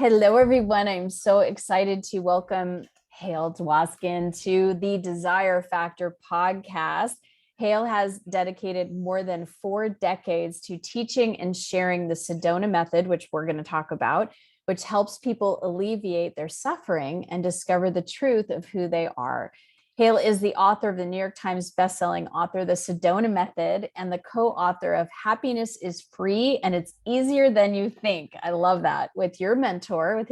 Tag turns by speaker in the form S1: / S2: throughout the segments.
S1: Hello, everyone. I'm so excited to welcome Hale Dwoskin to the Desire Factor podcast. Hale has dedicated more than 4 decades to teaching and sharing the Sedona Method, which we're going to talk about, which helps people alleviate their suffering and discover the truth of who they are. Hale is the author of the New York Times bestselling author, The Sedona Method, and the co-author of Happiness is Free and It's Easier Than You Think. I love that. With his mentor,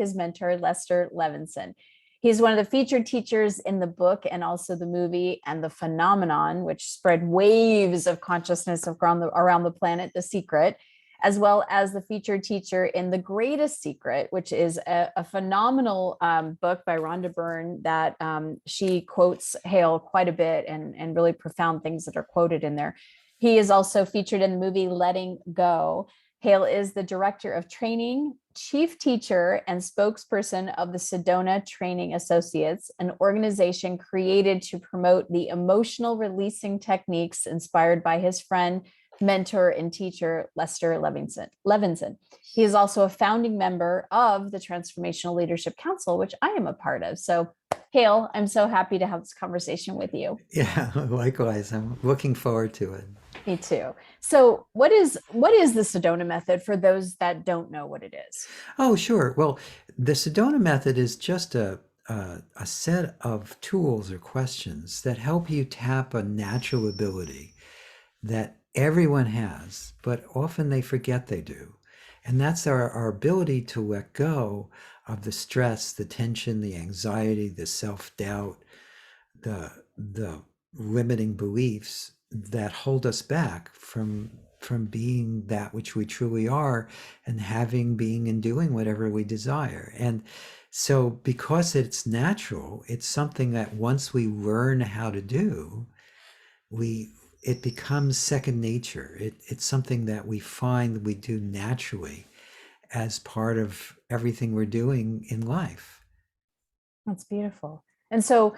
S1: Lester Levinson. He's one of the featured teachers in the book and also the movie and The Phenomenon, which spread waves of consciousness around the planet, The Secret, as well as the featured teacher in The Greatest Secret, which is a phenomenal book by Rhonda Byrne that she quotes Hale quite a bit and really profound things that are quoted in there. He is also featured in the movie Letting Go. Hale is the director of training, chief teacher, and spokesperson of the Sedona Training Associates, an organization created to promote the emotional releasing techniques inspired by his friend, mentor, and teacher, Lester Levinson. He is also a founding member of the Transformational Leadership Council, which I am a part of. So, Hale, I'm so happy to have this conversation with you.
S2: Yeah, likewise. I'm looking forward to it.
S1: Me too. So, what is the Sedona Method for those that don't know what it is?
S2: Oh, sure. Well, the Sedona method is just a set of tools or questions that help you tap a natural ability that everyone has, but often they forget they do. And that's our ability to let go of the stress, the tension, the anxiety, the self-doubt, the limiting beliefs that hold us back from being that which we truly are and having, being, and doing whatever we desire. And so because it's natural, it's something that once we learn how to do, we it becomes second nature. It's something that we find we do naturally as part of everything we're doing in life.
S1: That's beautiful. And so,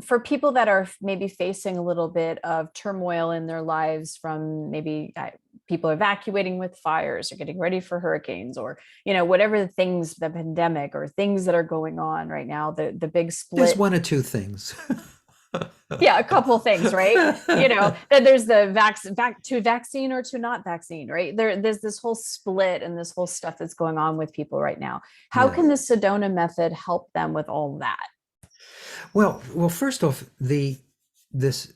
S1: for people that are maybe facing a little bit of turmoil in their lives from maybe people evacuating with fires or getting ready for hurricanes or whatever the things, the pandemic or things that are going on right now, the big
S2: There's
S1: split.
S2: one or two things.
S1: Yeah, a couple of things, right? Then there's the to vaccine or to not vaccine, right? There's this whole split and this whole stuff that's going on with people right now. How can
S2: Yes.
S1: the Sedona Method help them with all that?
S2: Well, first off, the this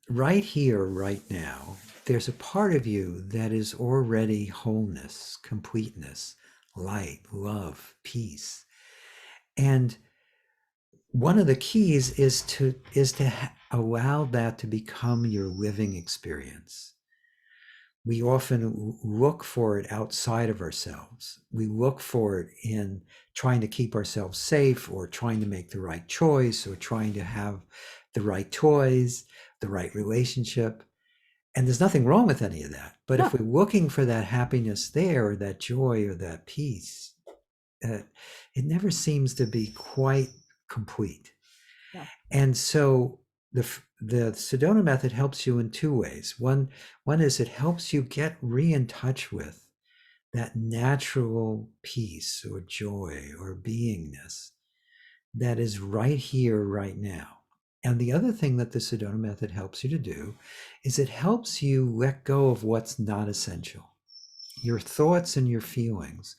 S2: right here, right now, there's a part of you that is already wholeness, completeness, light, love, peace. And one of the keys is to allow that to become your living experience. We often look for it outside of ourselves. We look for it in trying to keep ourselves safe or trying to make the right choice or trying to have the right toys, the right relationship. And there's nothing wrong with any of that. But if
S1: No.
S2: we're looking for that happiness there or that joy or that peace, uh, it never seems to be quite complete.
S1: No.
S2: And so the Sedona method helps you in two ways. One is it helps you get in touch with that natural peace or joy or beingness that is right here, right now. And the other thing that the Sedona method helps you to do is it helps you let go of what's not essential. Your thoughts and your feelings,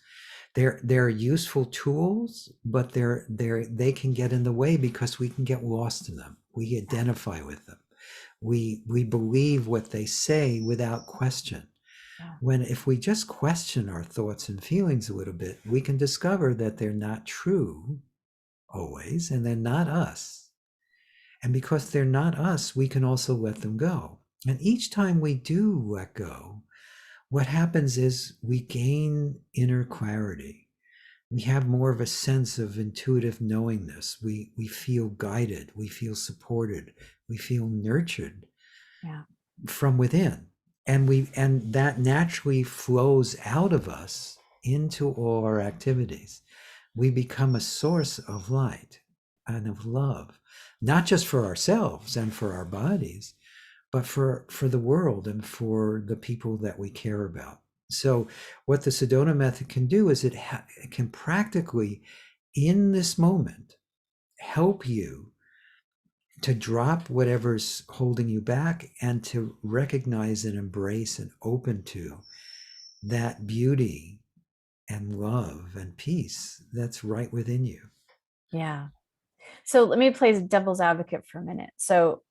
S2: they're useful tools, but they can get in the way because we can get lost in them. We identify with them. We believe what they say without question.
S1: Yeah.
S2: When if we just question our thoughts and feelings a little bit, we can discover that they're not true always, and they're not us. And because they're not us, we can also let them go. And each time we do let go, what happens is we gain inner clarity. We have more of a sense of intuitive knowingness. We feel guided, we feel supported, we feel nurtured
S1: Yeah.
S2: from within. And that naturally flows out of us into all our activities. We become a source of light and of love, not just for ourselves and for our bodies, but for the world and for the people that we care about. So what the Sedona method can do is it can practically, in this moment, help you to drop whatever's holding you back and to recognize and embrace and open to that beauty and love and peace that's right within you.
S1: Yeah. So let me play devil's advocate for a minute. So,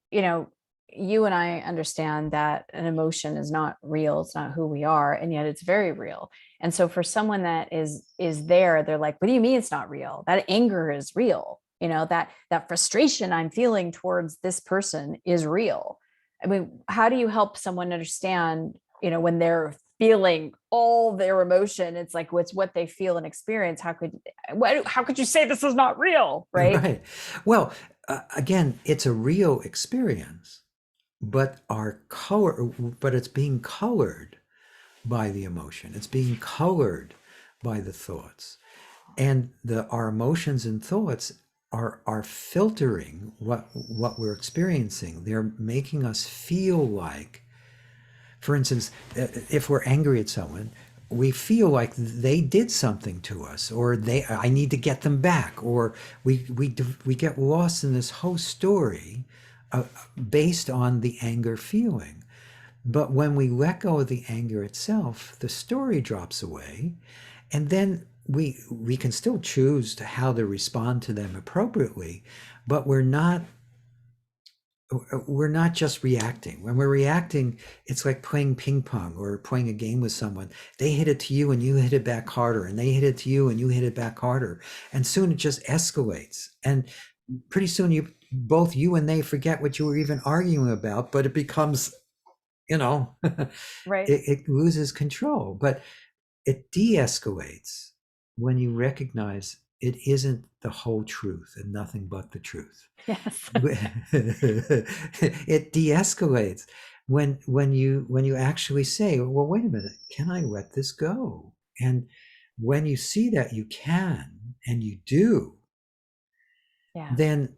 S1: you and I understand that an emotion is not real. It's not who we are, and yet it's very real. And so for someone that is there, they're like, what do you mean it's not real? That anger is real. That frustration I'm feeling towards this person is real. I mean, how do you help someone understand, when they're feeling all their emotion, it's like what's what they feel and experience. How could you say this is not real, right?
S2: Right. Well, again, it's a real experience, but but it's being colored by the emotion. It's being colored by the thoughts, and our emotions and thoughts are filtering what we're experiencing. They're making us feel like, for instance, if we're angry at someone, we feel like they did something to us, or I need to get them back, or we get lost in this whole story based on the anger feeling. But when we let go of the anger itself, the story drops away, and then we can still choose how to respond to them appropriately, but we're not just reacting. When we're reacting, it's like playing ping pong or playing a game with someone. They hit it to you and you hit it back harder, and they hit it to you and you hit it back harder. And soon it just escalates. And pretty soon both you and they forget what you were even arguing about, but it becomes, it,
S1: Right.
S2: it loses control. But it de-escalates when you recognize it isn't the whole truth and nothing but the truth.
S1: Yes.
S2: It de-escalates when you actually say, well, wait a minute, can I let this go? And when you see that you can, and you do,
S1: Yeah.
S2: then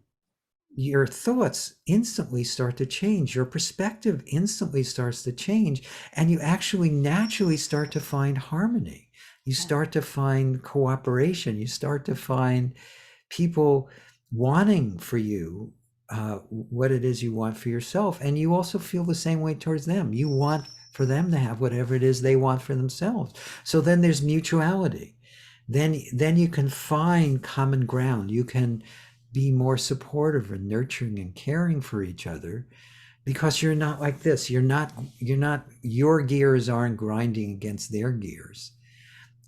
S2: your thoughts instantly start to change. Your perspective instantly starts to change, and you actually naturally start to find harmony. You start to find cooperation. You start to find people wanting for you what it is you want for yourself. And you also feel the same way towards them. You want for them to have whatever it is they want for themselves. So then there's mutuality. Then you can find common ground. You can be more supportive and nurturing and caring for each other, because you're not like this. Your gears aren't grinding against their gears.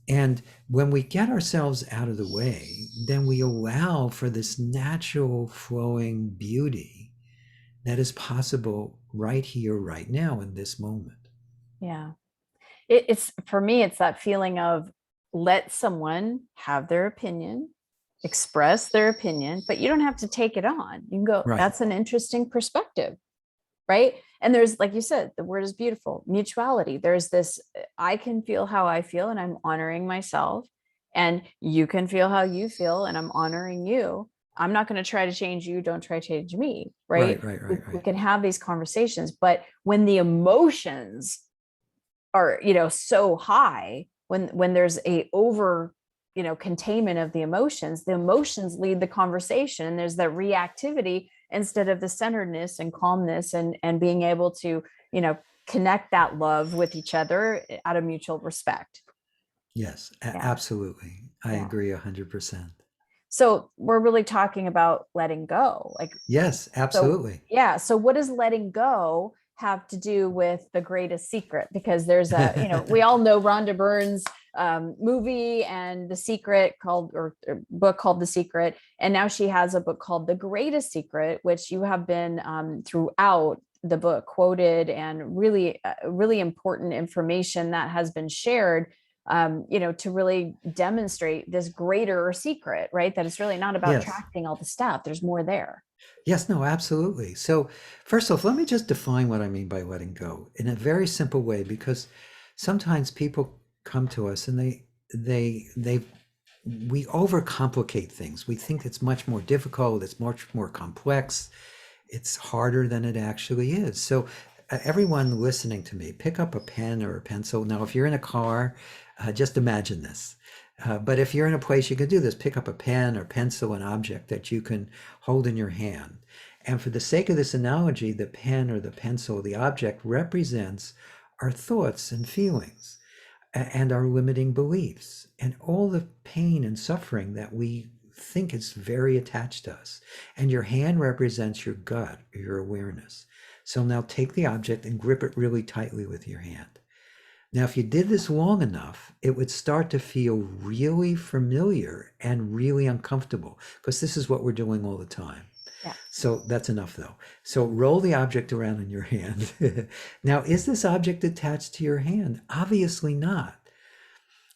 S2: And when we get ourselves out of the way, then we allow for this natural flowing beauty that is possible right here, right now, in this moment.
S1: Yeah. It's for me, it's that feeling of let someone have their opinion, express their opinion, but you don't have to take it on. You can go,
S2: Right.
S1: that's an interesting perspective. Right. And there's, like you said, the word is beautiful, mutuality. There's this, I can feel how I feel and I'm honoring myself. And you can feel how you feel and I'm honoring you. I'm not going to try to change you. Don't try to change me. Right.
S2: Right, right,
S1: We,
S2: right,
S1: we
S2: right.
S1: can have these conversations, but when the emotions are, so high, when there's a over, containment of the emotions lead the conversation, and there's that reactivity instead of the centeredness and calmness, and being able to, connect that love with each other out of mutual respect.
S2: Yes,
S1: Yeah.
S2: absolutely. I
S1: Yeah.
S2: agree 100%.
S1: So we're really talking about letting go. Like,
S2: Yes,
S1: so
S2: absolutely.
S1: yeah. So what does letting go have to do with The Greatest Secret? Because there's we all know Rhonda Byrne's movie and The Secret or book called The Secret. And now she has a book called The Greatest Secret, which you have been throughout the book quoted, and really, really important information that has been shared, to really demonstrate this greater secret, right? That it's really not about
S2: Yes.
S1: attracting all the stuff. There's more there.
S2: Yes, no, absolutely. So, first off, let me just define what I mean by letting go in a very simple way, because sometimes people come to us and we overcomplicate things. We think it's much more difficult, it's much more complex, it's harder than it actually is. So, everyone listening to me, pick up a pen or a pencil. Now, if you're in a car, just imagine this. But if you're in a place you can do this, pick up a pen or pencil, an object that you can hold in your hand. And for the sake of this analogy, the pen or the pencil, the object represents our thoughts and feelings and our limiting beliefs and all the pain and suffering that we think is very attached to us. And your hand represents your gut, your awareness. So now take the object and grip it really tightly with your hand. Now, if you did this long enough, it would start to feel really familiar and really uncomfortable, because this is what we're doing all the time.
S1: Yeah.
S2: So that's enough though. So roll the object around in your hand. Now, is this object attached to your hand? Obviously not.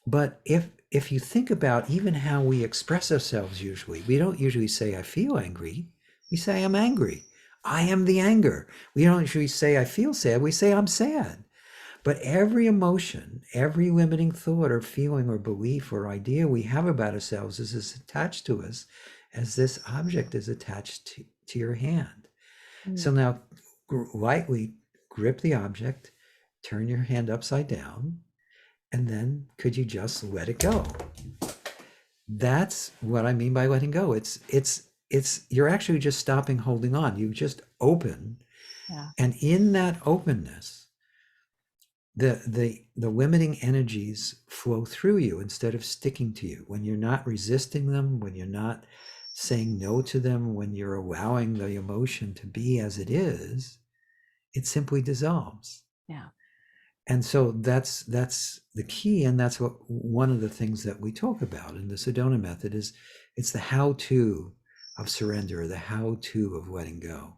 S2: But if you think about even how we express ourselves usually, we don't usually say, I feel angry. We say, I'm angry. I am the anger. We don't usually say, I feel sad. We say, I'm sad. But every emotion, every limiting thought or feeling or belief or idea we have about ourselves is as attached to us as this object is attached to your hand. So now lightly grip the object, turn your hand upside down, and then could you just let it go? That's what I mean by letting go. It's you're actually just stopping holding on. You just open.
S1: Yeah.
S2: And in that openness, the limiting energies flow through you instead of sticking to you. When you're not resisting them, when you're not saying no to them, when you're allowing the emotion to be as it is, it simply dissolves.
S1: Yeah.
S2: And so that's the key, and that's what one of the things that we talk about in the Sedona Method is. It's the how-to of surrender, the how-to of letting go.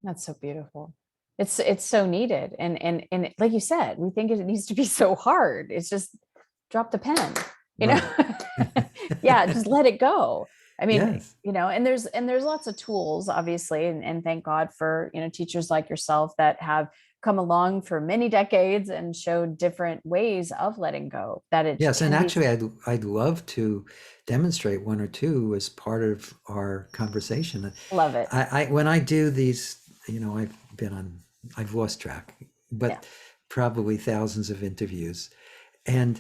S1: That's so beautiful. It's so needed, and like you said, we think it needs to be so hard. It's just drop the pen, you know. Yeah, just let it go. I mean,
S2: Yes.
S1: you know, and there's lots of tools, obviously, and thank God for, you know, teachers like yourself that have come along for many decades and showed different ways of letting go. That it
S2: Yes, and
S1: can be.
S2: actually, I'd love to demonstrate one or two as part of our conversation.
S1: Love it.
S2: I when I do these, you know, I've lost track, but
S1: Yeah.
S2: probably thousands of interviews, and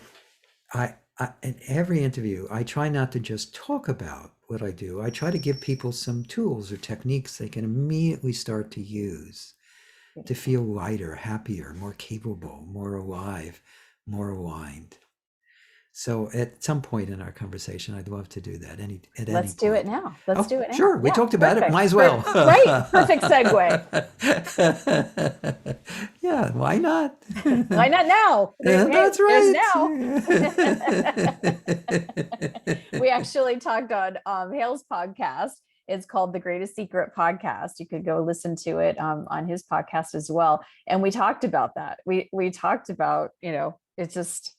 S2: in every interview, I try not to just talk about what I do. I try to give people some tools or techniques they can immediately start to use to feel lighter, happier, more capable, more alive, more aligned. So at some point in our conversation, I'd love to do that.
S1: Let's do it now. Let's do it now.
S2: Sure, we talked about it. Might as well.
S1: Right. Perfect segue.
S2: Yeah, why not?
S1: Why not now?
S2: That's right.
S1: Now. We actually talked on Hale's podcast. It's called The Greatest Secret Podcast. You could go listen to it on his podcast as well. And we talked about that. We talked about, you know, it's just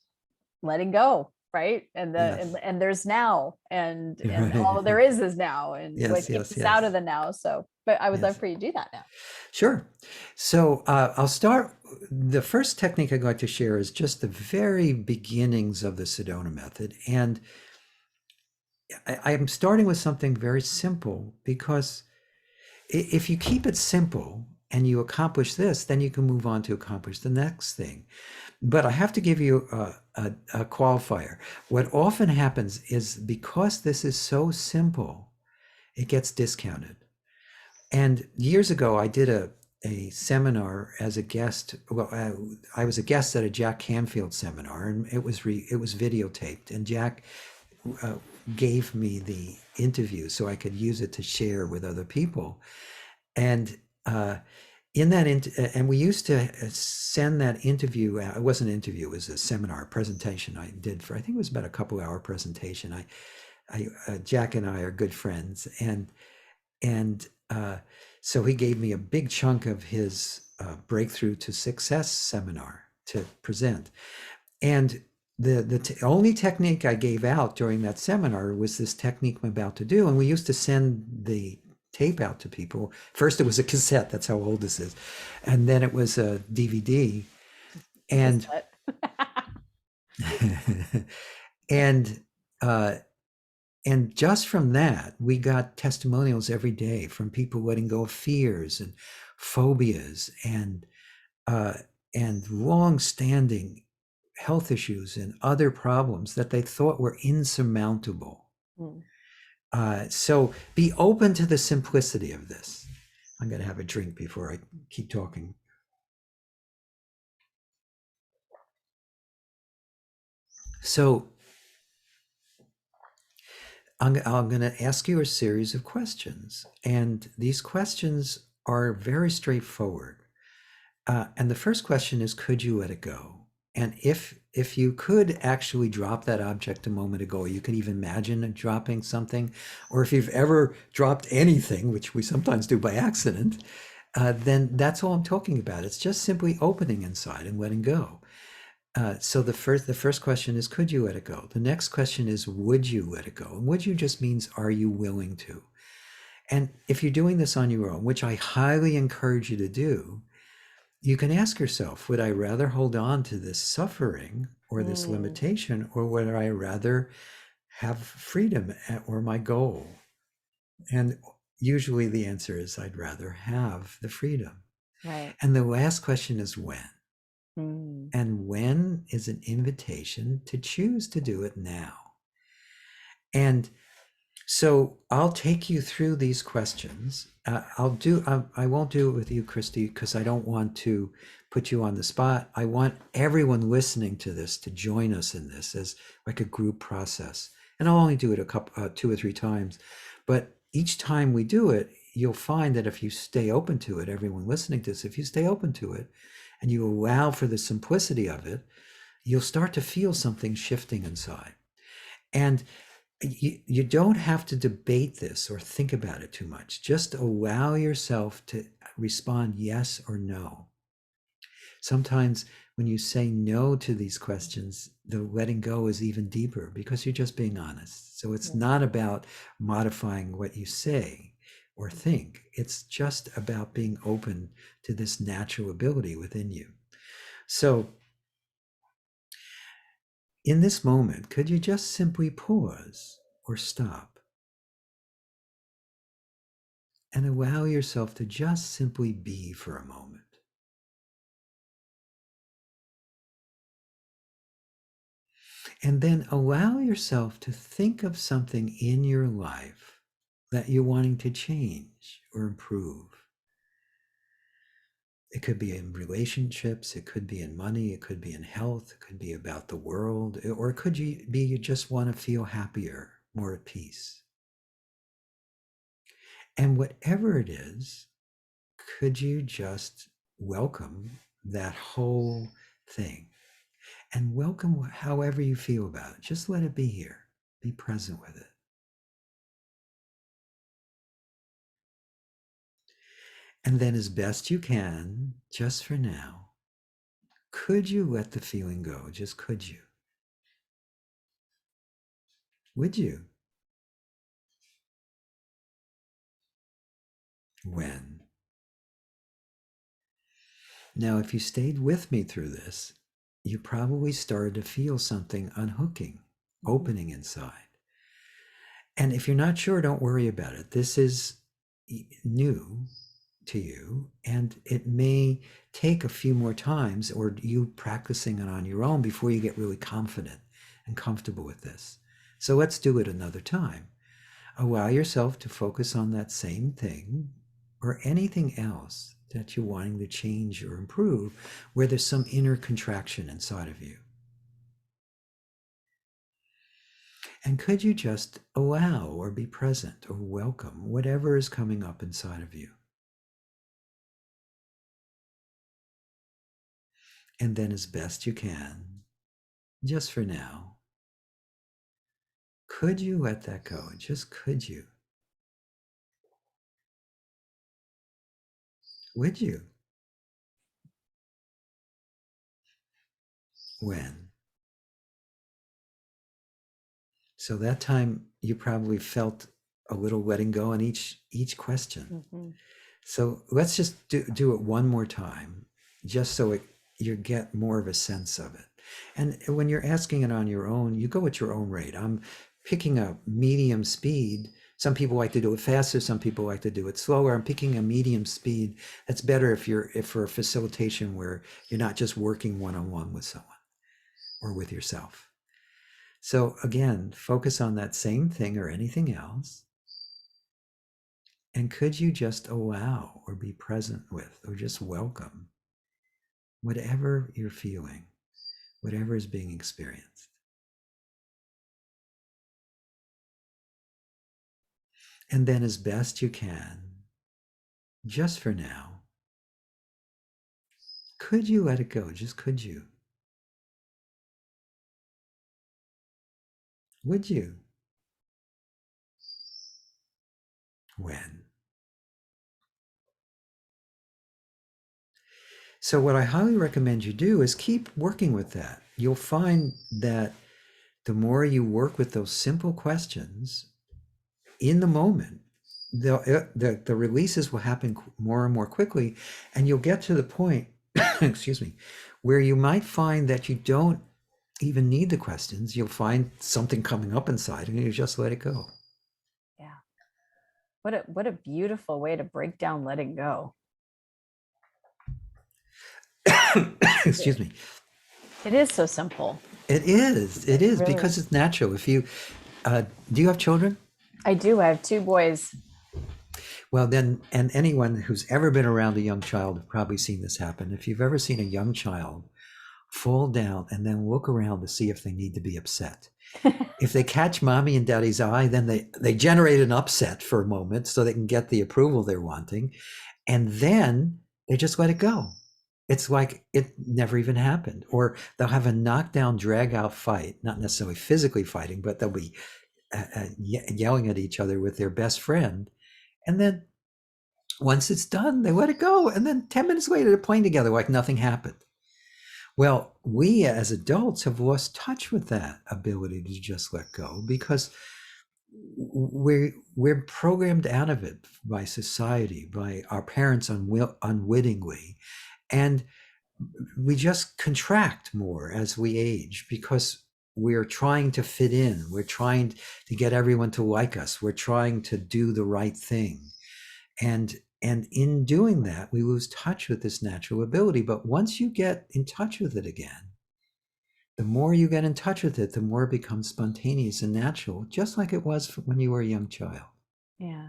S1: letting go, right? And and there's now, and all there is now, and what gets us out of the now. So, but I would love for you to do that now.
S2: Sure. So I'll start. The first technique I'd like to share is just the very beginnings of the Sedona Method, and I'm starting with something very simple, because if you keep it simple and you accomplish this, then you can move on to accomplish the next thing. But I have to give you a qualifier. What often happens is, because this is so simple, it gets discounted. And years ago, I did a seminar as a guest. Well, I was a guest at a Jack Canfield seminar, and it was videotaped. And Jack gave me the interview so I could use it to share with other people. And in that, and we used to send that interview out. It wasn't an interview, it was a seminar, presentation I did for, I think it was about a couple-hour presentation. Jack and I are good friends, and so he gave me a big chunk of his Breakthrough to Success seminar to present. And the only technique I gave out during that seminar was this technique I'm about to do. And we used to send the tape out to people. First, it was a cassette. That's how old this is. And then it was a DVD. And and just from that, we got testimonials every day from people letting go of fears and phobias and uh, and long-standing health issues and other problems that they thought were insurmountable.
S1: Mm.
S2: So be open to the simplicity of this. I'm going to have a drink before I keep talking. So I'm going to ask you a series of questions, and these questions are very straightforward. And the first question is, could you let it go? And if you could actually drop that object a moment ago, you could even imagine dropping something, or if you've ever dropped anything, which we sometimes do by accident, then that's all I'm talking about. It's just simply opening inside and letting go. So the first question is, could you let it go? The next question is, would you let it go? And would you just means, are you willing to? And if you're doing this on your own, which I highly encourage you to do, you can ask yourself, would I rather hold on to this suffering or this limitation, or would I rather have freedom or my goal? And usually the answer is, I'd rather have the freedom.
S1: Right.
S2: And the last question is when.
S1: Mm.
S2: And when is an invitation to choose to do it now. And so I'll take you through these questions. I won't do it with you, Christy, because I don't want to put you on the spot. I want everyone listening to this to join us in this as like a group process. And I'll only do it two or three times. But each time we do it, you'll find that if you stay open to it, everyone listening to this, if you stay open to it and you allow for the simplicity of it, you'll start to feel something shifting inside. And you don't have to debate this or think about it too much. Just allow yourself to respond yes or no. Sometimes when you say no to these questions, the letting go is even deeper because you're just being honest. So it's not about modifying what you say or think. It's just about being open to this natural ability within you. So in this moment, could you just simply pause or stop and allow yourself to just simply be for a moment? And then allow yourself to think of something in your life that you're wanting to change or improve. It could be in relationships, it could be in money, it could be in health, it could be about the world, or it could be you just want to feel happier, more at peace. And whatever it is, could you just welcome that whole thing? And welcome however you feel about it. Just let it be here. Be present with it. And then, as best you can, just for now, could you let the feeling go? Just could you? Would you? When? Now, if you stayed with me through this, you probably started to feel something unhooking, opening inside. And if you're not sure, don't worry about it. This is new to you, and it may take a few more times or you practicing it on your own before you get really confident and comfortable with this. So let's do it another time. Allow yourself to focus on that same thing or anything else that you're wanting to change or improve, where there's some inner contraction inside of you. And could you just allow or be present or welcome whatever is coming up inside of you? And then, as best you can, just for now, could you let that go? Just could you? Would you? When? So that time you probably felt a little letting go on each question.
S1: Mm-hmm.
S2: So let's just do it one more time, just so you get more of a sense of it. And when you're asking it on your own, you go at your own rate. I'm picking up medium speed Some people like to do it faster. Some people like to do it slower. I'm picking a medium speed. That's better if for a facilitation where you're not just working one-on-one with someone or with yourself. So again, focus on that same thing or anything else. And could you just allow or be present with or just welcome whatever you're feeling, whatever is being experienced? And then as best you can, just for now, could you let it go? Just could you? Would you? When? So what I highly recommend you do is keep working with that. You'll find that the more you work with those simple questions in the moment, the releases will happen more and more quickly, and you'll get to the point, excuse me, where you might find that you don't even need the questions. You'll find something coming up inside, and you just let it go.
S1: Yeah. What a beautiful way to break down letting go.
S2: Excuse me.
S1: It is so simple.
S2: It is. It is
S1: really
S2: because it's natural. If you do you have children?
S1: I do. I have 2 boys.
S2: Well, then, and anyone who's ever been around a young child have probably seen this happen. If you've ever seen a young child fall down and then look around to see if they need to be upset, if they catch mommy and daddy's eye, then they generate an upset for a moment so they can get the approval they're wanting, and then they just let it go. It's like it never even happened. Or they'll have a knockdown, drag out fight, not necessarily physically fighting, but they'll be yelling at each other with their best friend. And then once it's done, they let it go. And then 10 minutes later, they're playing together like nothing happened. Well, we as adults have lost touch with that ability to just let go because we're programmed out of it by society, by our parents unwittingly. And we just contract more as we age because we're trying to fit in. We're trying to get everyone to like us. We're trying to do the right thing. And in doing that, we lose touch with this natural ability. But once you get in touch with it again, the more you get in touch with it, the more it becomes spontaneous and natural, just like it was when you were a young child.
S1: Yeah.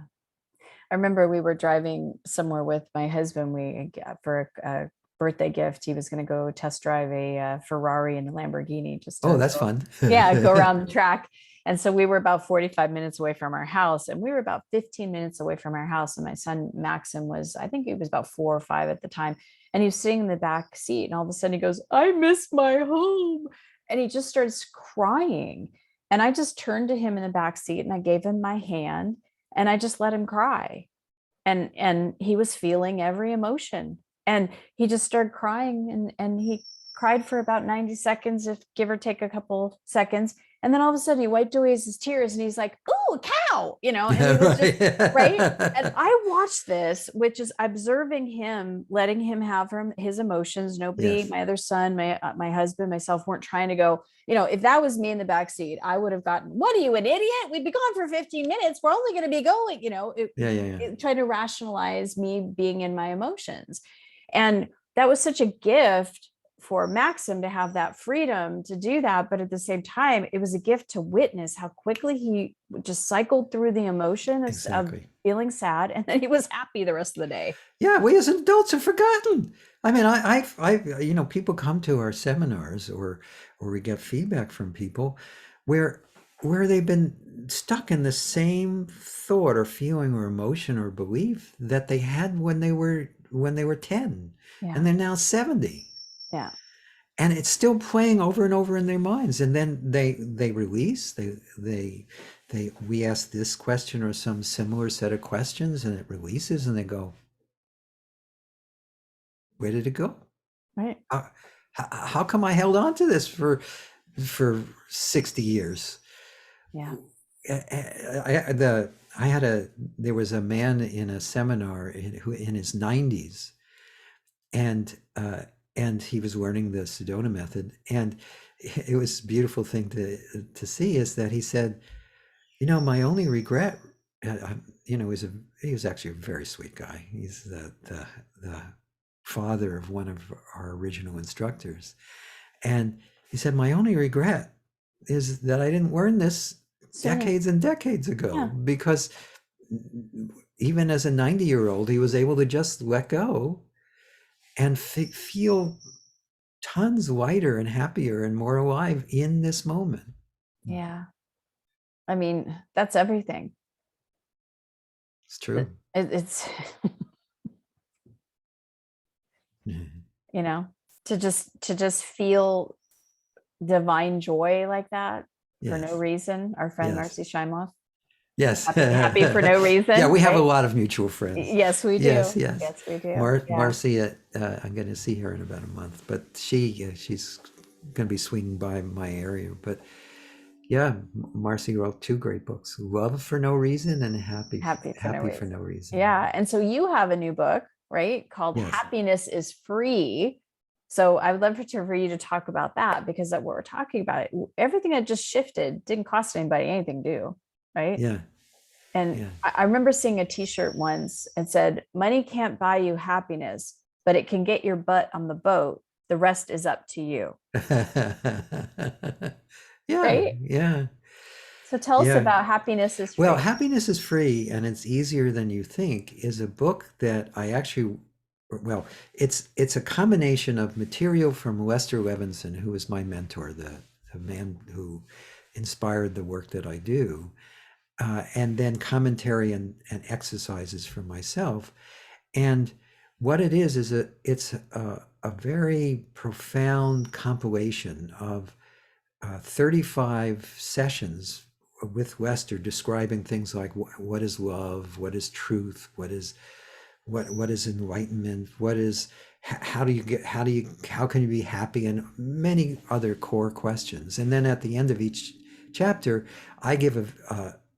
S1: I remember we were driving somewhere with my husband. For a birthday gift, he was going to go test drive a Ferrari and a Lamborghini.
S2: That's fun.
S1: Go around the track. And so we were about 45 minutes away from our house, and we were about 15 minutes away from our house. And my son Maxim I think he was about 4 or 5 at the time. And he was sitting in the back seat, and all of a sudden he goes, "I miss my home." And he just starts crying. And I just turned to him in the back seat and I gave him my hand and I just let him cry. And he was feeling every emotion. And he just started crying, and he cried for about 90 seconds, if give or take a couple seconds. And then all of a sudden he wiped away his tears and he's like, "Ooh, a cow," and he was just right. And I watched this, which is observing him, letting him have his emotions. Nobody,
S2: Yes.
S1: my other son, my husband, myself weren't trying to go, if that was me in the back seat, I would have gotten, "What are you, an idiot? We'd be gone for 15 minutes. We're only going to be going," trying to rationalize me being in my emotions. And that was such a gift for Maxim to have that freedom to do that. But at the same time, it was a gift to witness how quickly he just cycled through the emotion of feeling sad. And then he was happy the rest of the day.
S2: Yeah, we as adults have forgotten. I mean, I people come to our seminars or we get feedback from people where they've been stuck in the same thought or feeling or emotion or belief that they had when they were 10, and they're now 70.
S1: Yeah.
S2: And it's still playing over and over in their minds. And then they release, we ask this question or some similar set of questions, and it releases, and they go, "Where did it go?
S1: Right.
S2: How come I held on to this for 60 years?"
S1: Yeah.
S2: There was a man in a seminar who in his 90s, and he was learning the Sedona Method, and it was a beautiful thing to see is that he said, "My only regret he was actually a very sweet guy. He's the father of one of our original instructors. And he said, my only regret is that I didn't learn this decades and decades ago, because even as a 90-year-old, he was able to just let go and feel tons lighter and happier and more alive in this moment.
S1: Yeah. I mean, that's everything.
S2: It's true.
S1: It's you know, to just feel divine joy like that for no reason. Our friend Marcy Scheimoff.
S2: Yes.
S1: Happy for no reason.
S2: Yeah, we have a lot of mutual friends.
S1: Yes, we do.
S2: Yes,
S1: we do.
S2: Marcy, I'm going to see her in about a month, but she's going to be swinging by my area. But yeah, Marcy wrote 2 great books: Love for No Reason and Happy for No Reason.
S1: Yeah, and so you have a new book, right, called Happiness is Free. So I would love for you to talk about that, because that what we're talking about, everything that just shifted didn't cost anybody anything to do, right?
S2: Yeah.
S1: And I remember seeing a t-shirt once and said, money can't buy you happiness, but it can get your butt on the boat. The rest is up to you.
S2: Yeah.
S1: Right?
S2: Yeah.
S1: So tell us about Happiness is Free.
S2: Well, Happiness is Free, and It's Easier Than You Think is a book that I actually, it's a combination of material from Lester Levinson, who is my mentor, the man who inspired the work that I do, and then commentary and exercises from myself. And what it is it's a very profound compilation of 35 sessions with Lester, describing things like what is love, what is truth, what is enlightenment, how can you be happy, and many other core questions. And then at the end of each chapter, I give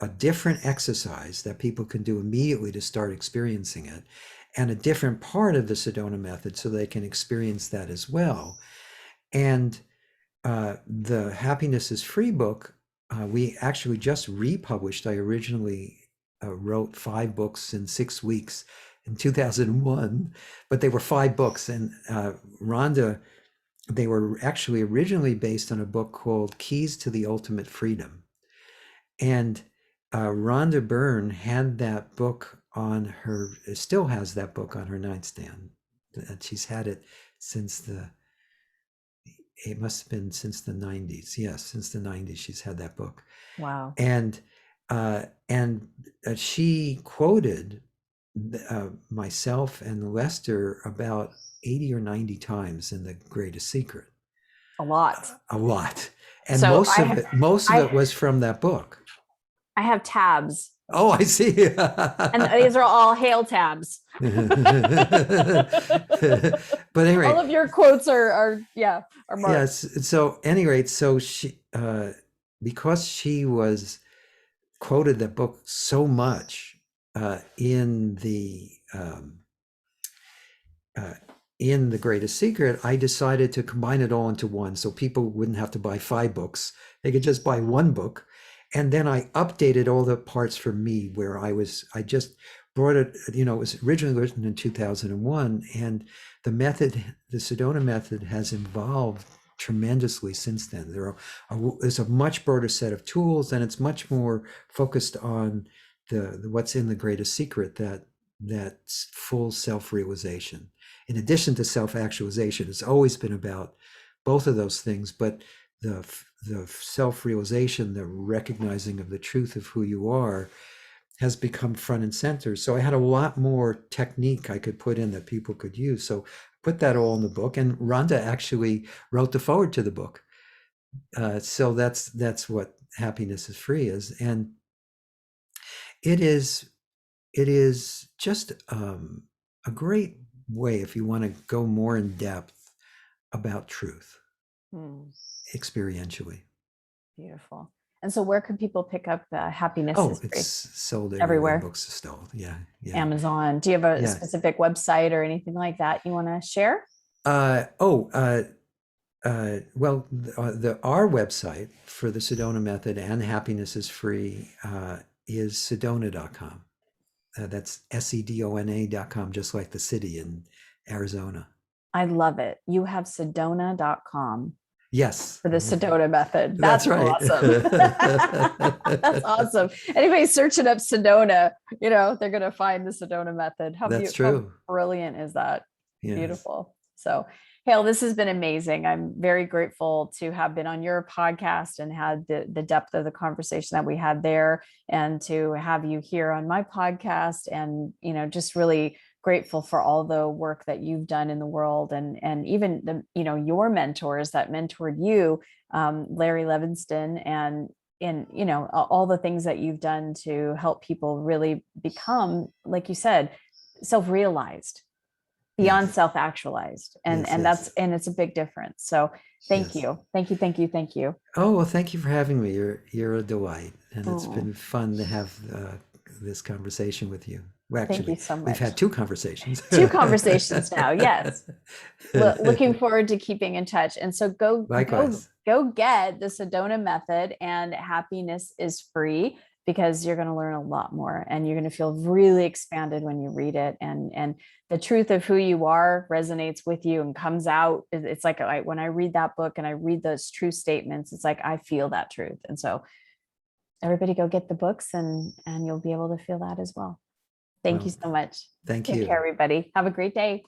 S2: a different exercise that people can do immediately to start experiencing it, and a different part of the Sedona Method so they can experience that as well. And the Happiness is Free book, we actually just republished. I originally wrote 5 books in 6 weeks in 2001, but they were 5 books. And Rhonda, they were actually originally based on a book called Keys to the Ultimate Freedom. And Rhonda Byrne had that book still has that book on her nightstand. And she's had it it must have been since the 90s. Yes, since the 90s, she's had that book.
S1: Wow.
S2: And she quoted myself and Lester about 80 or 90 times in The Greatest Secret.
S1: A lot.
S2: And so most of it was from that book.
S1: I have tabs.
S2: Oh, I see.
S1: And these are all Hale tabs.
S2: But anyway,
S1: all of your quotes are marked.
S2: Yes. So anyway, so she, because she was quoted that book so much in the Greatest Secret, I decided to combine it all into one, so people wouldn't have to buy 5 books; they could just buy 1 book. And then I updated all the parts for me where I just brought it, it was originally written in 2001, and the Sedona Method has evolved tremendously since then. There's a much broader set of tools, and it's much more focused on the what's in the Greatest Secret, that full self-realization. In addition to self-actualization, it's always been about both of those things, but the self-realization, the recognizing of the truth of who you are, has become front and center. So I had a lot more technique I could put in that people could use. So I put that all in the book, and Rhonda actually wrote the foreword to the book. So that's what Happiness is Free is. And it is just a great way, if you want to go more in depth about truth. Experientially.
S1: Beautiful. And so where can people pick up Happiness is Free?
S2: It's sold
S1: everywhere.
S2: Books are sold. Yeah.
S1: Amazon. Do you have a specific website or anything like that you want to share?
S2: Well, our website for the Sedona Method and Happiness is Free is Sedona.com. That's Sedona.com, just like the city in Arizona.
S1: I love it. You have Sedona.com
S2: Yes.
S1: for the Sedona Method.
S2: That's
S1: That's
S2: right.
S1: awesome. That's awesome. Anybody searching up Sedona, they're going to find the Sedona Method.
S2: That's
S1: How
S2: true.
S1: brilliant is that?
S2: Yes.
S1: Beautiful. So, Hale, this has been amazing. I'm very grateful to have been on your podcast and had the depth of the conversation that we had there, and to have you here on my podcast, and, just really grateful for all the work that you've done in the world, and even your mentors that mentored you, Larry Levinston, and all the things that you've done to help people really become, like you said, self-realized, beyond
S2: Yes.
S1: self-actualized, and
S2: Yes,
S1: that's
S2: yes.
S1: and it's a big difference. So thank
S2: Yes.
S1: you, thank you, thank you, thank you.
S2: Oh, well, thank you for having me. You're a delight, and it's
S1: Oh,
S2: been fun to have this conversation with you. Well,
S1: thank you
S2: actually,
S1: so
S2: we've
S1: much.
S2: had two conversations.
S1: Two conversations now, yes. Looking forward to keeping in touch. And so
S2: Likewise.
S1: go get the Sedona Method, and happiness is free, because you're going to learn a lot more, and you're going to feel really expanded when you read it, and the truth of who you are resonates with you and comes out. It's like, when I read that book and I read those true statements, it's like I feel that truth. And so everybody go get the books, and you'll be able to feel that as well. Thank you
S2: Well,
S1: so much.
S2: thank
S1: Take
S2: you.
S1: care, everybody. Have a great day.